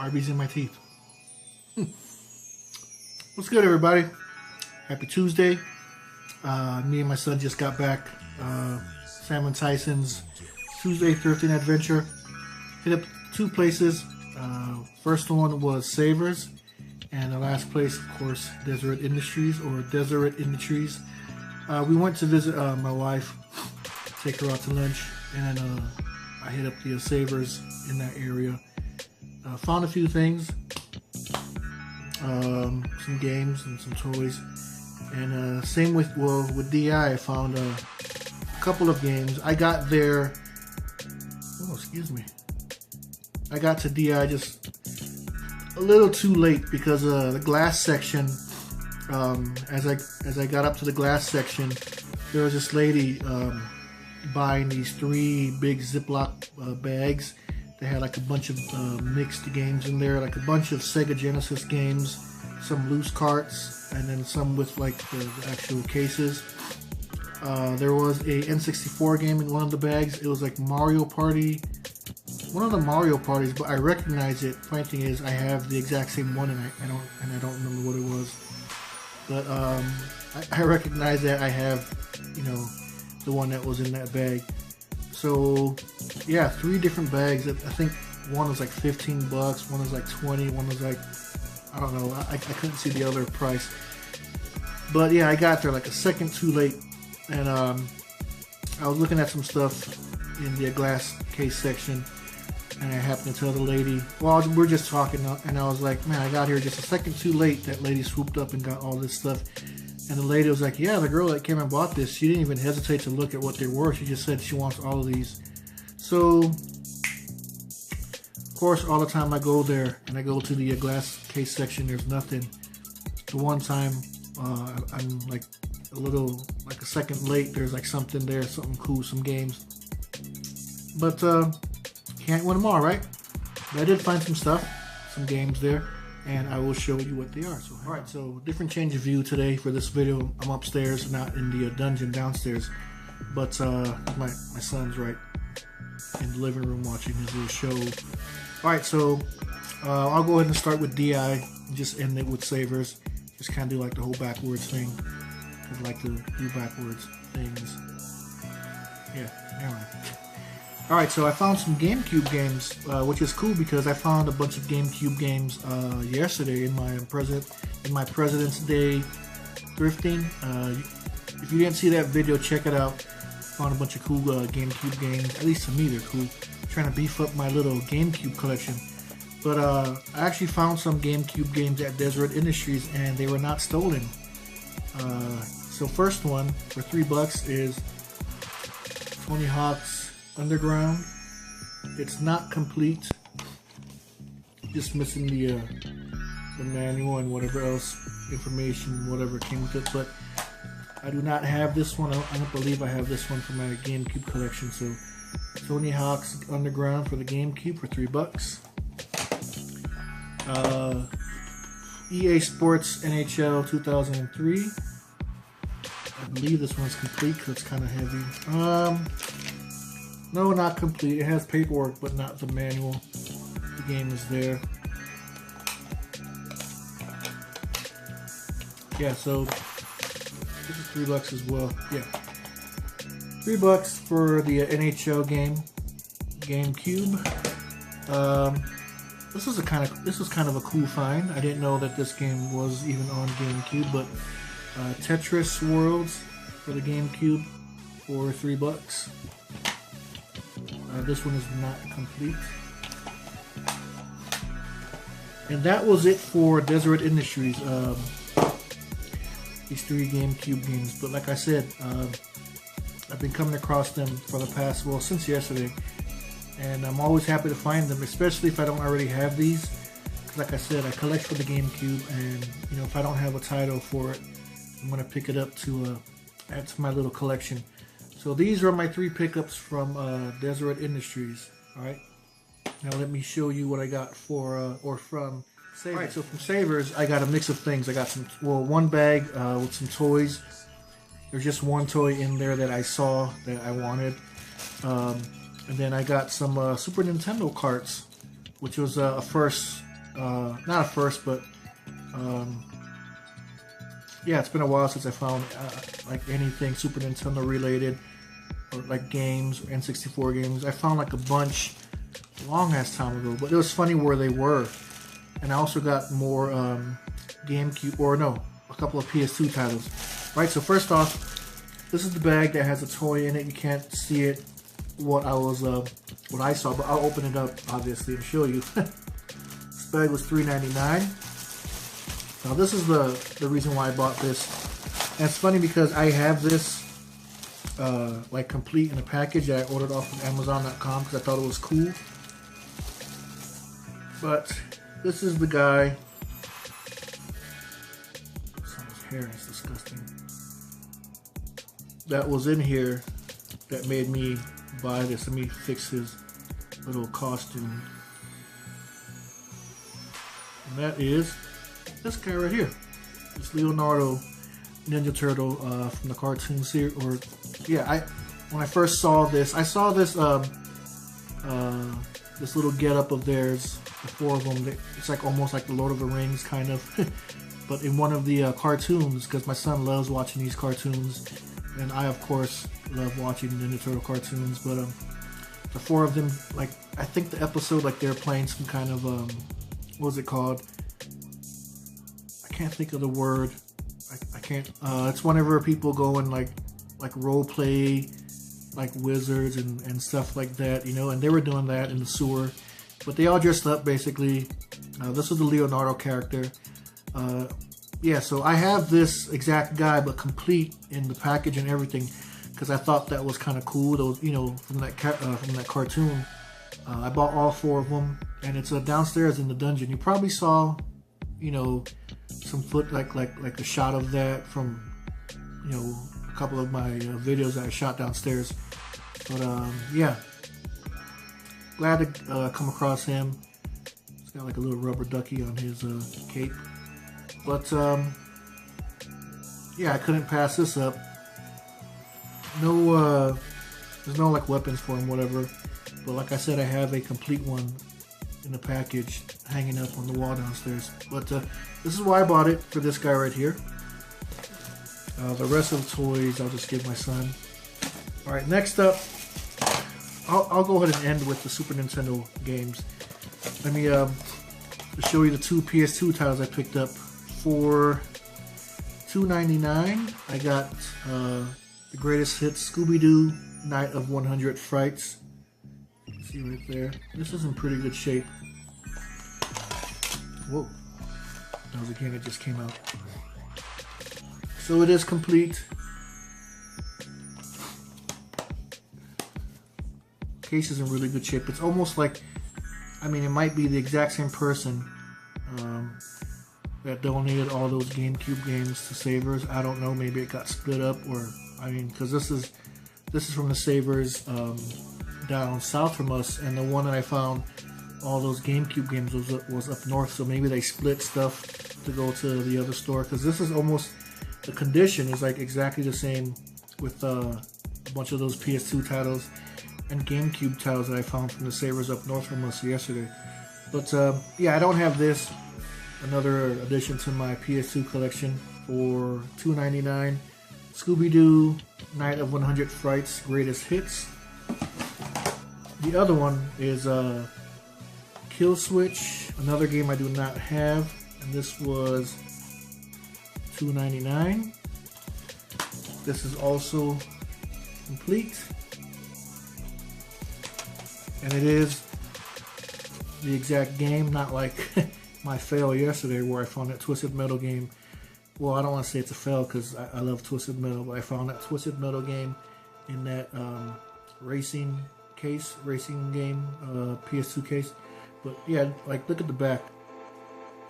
Arby's in my teeth. What's good, everybody? Happy Tuesday. Me and my son just got back. Sam and Tysens Tuesday Thrifting Adventure. Hit up two places. First one was Savers, and the last place, of course, Deseret Industries. We went to visit my wife, take her out to lunch, and then I hit up the Savers in that area. Found a few things, some games and some toys, and same with DI. I found a couple of games. I got there. Oh, excuse me. I got to DI just a little too late because the glass section. As I got up to the glass section, there was this lady buying these 3 big Ziploc bags. They had like a bunch of mixed games in there, like a bunch of Sega Genesis games, some loose carts, and then some with like the actual cases. There was a N64 game in one of the bags. It was like Mario Party, one of the Mario Parties, but I recognize it. Funny thing is, I have the exact same one, and I don't remember what it was. But I recognize that I have, the one that was in that bag. So yeah, 3 different bags. I think one was like $15, one was like 20, one was like, I don't know. I couldn't see the other price. But yeah, I got there like a second too late, and I was looking at some stuff in the glass case section, and I happened to tell the lady, well, we're just talking, and I was like, man, I got here just a second too late. That lady swooped up and got all this stuff. And the lady was like, yeah, the girl that came and bought this, she didn't even hesitate to look at what they were. She just said she wants all of these. So, of course, all the time I go there and I go to the glass case section, there's nothing. The one time I'm like a second late, there's like something there, something cool, some games. But can't win them all, right? But I did find some stuff, some games there, and I will show you what they are. So, alright, so different change of view today for this video. I'm upstairs, not in the dungeon downstairs, but my son's right in the living room watching his little show. Alright, so I'll go ahead and start with DI and just end it with Savers. Just kind of do like the whole backwards thing. I like to do backwards things. Yeah, anyway. Alright, so I found some GameCube games, which is cool because I found a bunch of GameCube games yesterday in my President's Day thrifting. If you didn't see that video, check it out. Found a bunch of cool GameCube games. At least to me, they're cool. I'm trying to beef up my little GameCube collection. But I actually found some GameCube games at Deseret Industries, and they were not stolen. So first one for $3 is Tony Hawk's Underground. It's not complete, just missing the manual and whatever else information, whatever came with it. But I do not have this one. I don't believe I have this one for my GameCube collection. So Tony Hawk's Underground for the GameCube for $3. EA Sports NHL 2003. I believe this one's complete because it's kind of heavy. No, not complete. It has paperwork, but not the manual. The game is there. Yeah, so this is $3 as well. Yeah, $3 for the NHL game, GameCube. This was kind of a cool find. I didn't know that this game was even on GameCube, but Tetris Worlds for the GameCube for $3. This one is not complete. And that was it for Deseret Industries. These 3 GameCube games. But like I said, I've been coming across them for the past, well, since yesterday. And I'm always happy to find them, especially if I don't already have these. Because like I said, I collect for the GameCube, and if I don't have a title for it, I'm going to pick it up to add to my little collection. So these are my 3 pickups from Deseret Industries. Alright, now let me show you what I got from Savers. Alright, so from Savers, I got a mix of things. I got one bag with some toys. There's just one toy in there that I saw that I wanted. And then I got some Super Nintendo carts, which was a first not a first, but yeah, it's been a while since I found like anything Super Nintendo related, or like games, or N64 games. I found like a bunch long ass time ago, but it was funny where they were. And I also got more GameCube, or no, a couple of PS2 titles. Right, so first off, this is the bag that has a toy in it. You can't see it, what I saw, but I'll open it up obviously and show you. This bag was $3.99. Now this is the reason why I bought this. And it's funny because I have this like complete in a package that I ordered off of Amazon.com because I thought it was cool. But this is the guy. Someone's hair is disgusting. That was in here that made me buy this. Let me fix his little costume. And that is this guy right here. This Leonardo Ninja Turtle from the cartoon series. Or yeah, when I first saw this, I saw this this little getup of theirs, the four of them. It's like almost like the Lord of the Rings kind of, but in one of the cartoons, because my son loves watching these cartoons, and I of course love watching Ninja Turtle cartoons. But the four of them, like I think the episode, like they're playing some kind of what was it called? I can't think of the word. I can't. It's whenever people go and like role play, like wizards and stuff like that, you know. And they were doing that in the sewer, but they all dressed up basically. This was the Leonardo character. Yeah, so I have this exact guy, but complete in the package and everything, because I thought that was kind of cool. Those, you know, from that cartoon. I bought all four of them, and it's downstairs in the dungeon. You probably saw, you know, some like a shot of that from, you know, a couple of my videos that I shot downstairs. But yeah, glad to come across him. He's got like a little rubber ducky on his cape. But yeah, I couldn't pass this up. No, there's no like weapons for him, whatever. But like I said, I have a complete one in the package hanging up on the wall downstairs. But this is why I bought it, for this guy right here. The rest of the toys I'll just give my son. Alright, next up, I'll go ahead and end with the Super Nintendo games. Let me show you the two PS2 titles I picked up. For $2.99, I got the greatest hits, Scooby-Doo Night of 100 Frights. See right there. This is in pretty good shape. Whoa. That was a game that just came out. So it is complete. Case is in really good shape. It's almost like, I mean, it might be the exact same person that donated all those GameCube games to Savers. I don't know. Maybe it got split up, or I mean, because this is from the Savers down south from us, and the one that I found all those GameCube games was up north, so maybe they split stuff to go to the other store, because this is almost, the condition is like exactly the same with a bunch of those PS2 titles and GameCube titles that I found from the Savers up north from us yesterday. But yeah, I don't have this. Another addition to my PS2 collection for $2.99. Scooby-Doo Night of 100 Frights Greatest Hits. The other one is Kill Switch, another game I do not have, and this was $2.99. This is also complete, and it is the exact game, not like my fail yesterday where I found that Twisted Metal game. Well, I don't want to say it's a fail because I love Twisted Metal, but I found that Twisted Metal game in that racing game, PS2 case. But yeah, like look at the back,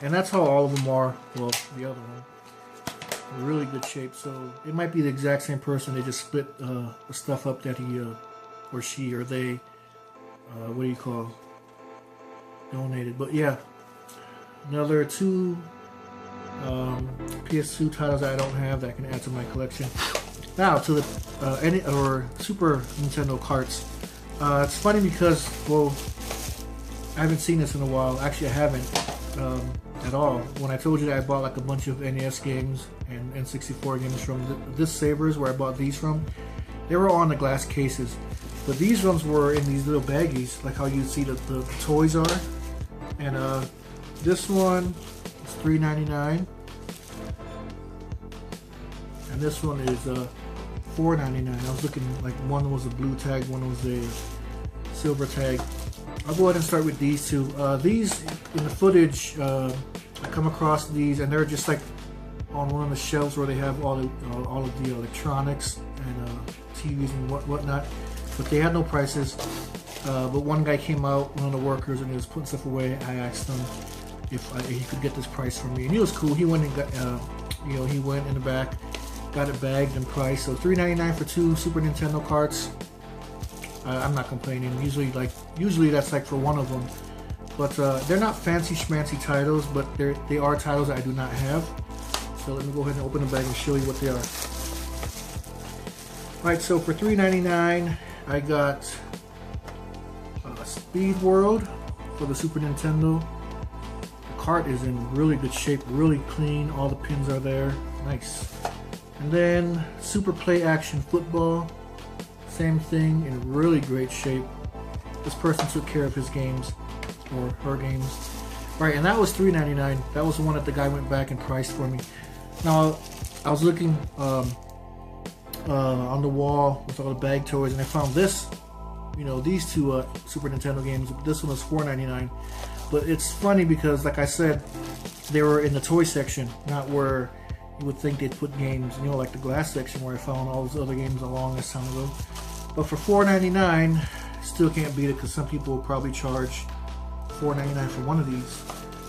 and that's how all of them are. Well, the other one, in really good shape. So it might be the exact same person. They just split the stuff up that he or she or they, what do you call, donated. But yeah, another two PS2 titles that I don't have that I can add to my collection. Now to the Super Nintendo carts. It's funny because, well, I haven't seen this in a while. Actually, I haven't. at all. When I told you that I bought like a bunch of NES games and N64 games from this Sabres, where I bought these from, they were all in the glass cases. But these ones were in these little baggies, like how you see the toys are. And this one is $3.99. And this one is $4.99. I was looking, like one was a blue tag, one was a silver tag. I'll go ahead and start with these two. These, in the footage, I come across these, and they're just like on one of the shelves where they have all of the electronics and TVs and whatnot. But they had no prices. But one guy came out, one of the workers, and he was putting stuff away. I asked him if he could get this price for me, and he was cool. He went and got, he went in the back, got it bagged and priced. So $3.99 for 2 Super Nintendo carts. I'm not complaining. Usually that's like for one of them. But they're not fancy schmancy titles, but they are titles that I do not have. So let me go ahead and open the bag and show you what they are. Alright, so for $3.99, I got Speed World for the Super Nintendo. The cart is in really good shape, really clean. All the pins are there. Nice. And then Super Play Action Football. Same thing, in really great shape. This person took care of his games, or her games. Right, and that was $3.99. That was the one that the guy went back and priced for me. Now, I was looking on the wall with all the bag toys, and I found this. These two Super Nintendo games. This one was $4.99. But it's funny because, like I said, they were in the toy section, not where you would think they'd put games, like the glass section where I found all those other games a long time ago. But for $4.99, still can't beat it, because some people will probably charge $4.99 for one of these.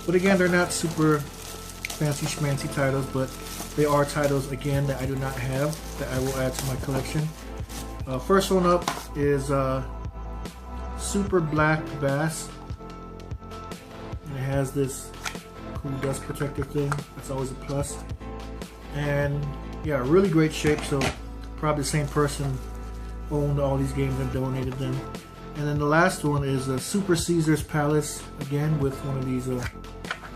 But again, they're not super fancy schmancy titles, but they are titles, again, that I do not have, that I will add to my collection. First one up is Super Black Bass. And it has this cool dust protector thing. That's always a plus. And yeah, really great shape, so probably the same person owned all these games and donated them. And then the last one is Super Caesar's Palace, again with one of these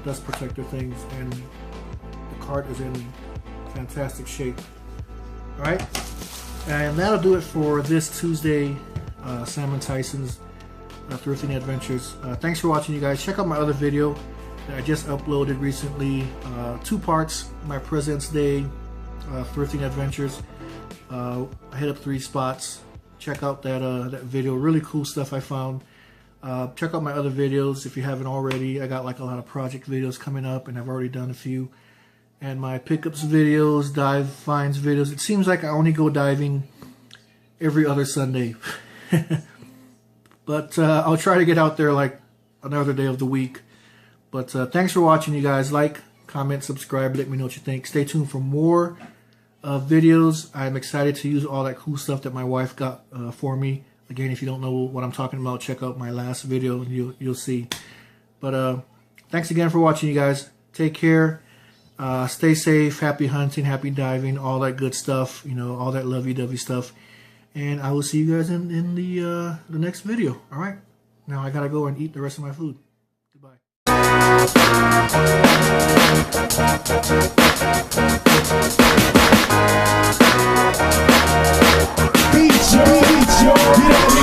dust protector things, and the cart is in fantastic shape. Alright, and that'll do it for this Tuesday Sam and Tysens Thrifting Adventures. Thanks for watching, you guys. Check out my other video that I just uploaded recently, 2 parts, my President's Day Thrifting Adventures. I hit up 3 spots. Check out that video. Really cool stuff I found. Check out my other videos if you haven't already. I got like a lot of project videos coming up, and I've already done a few. And my pickups videos, dive finds videos. It seems like I only go diving every other Sunday. But I'll try to get out there like another day of the week. But thanks for watching, you guys. Like, comment, subscribe, let me know what you think. Stay tuned for more videos. I'm excited to use all that cool stuff that my wife got for me. Again, if you don't know what I'm talking about, check out my last video and you'll see. But thanks again for watching, you guys. Take care. Stay safe. Happy hunting, happy diving, all that good stuff. All that lovey-dovey stuff. And I will see you guys in the next video. All right. Now I gotta go and eat the rest of my food. Goodbye. Beat yo, get on me.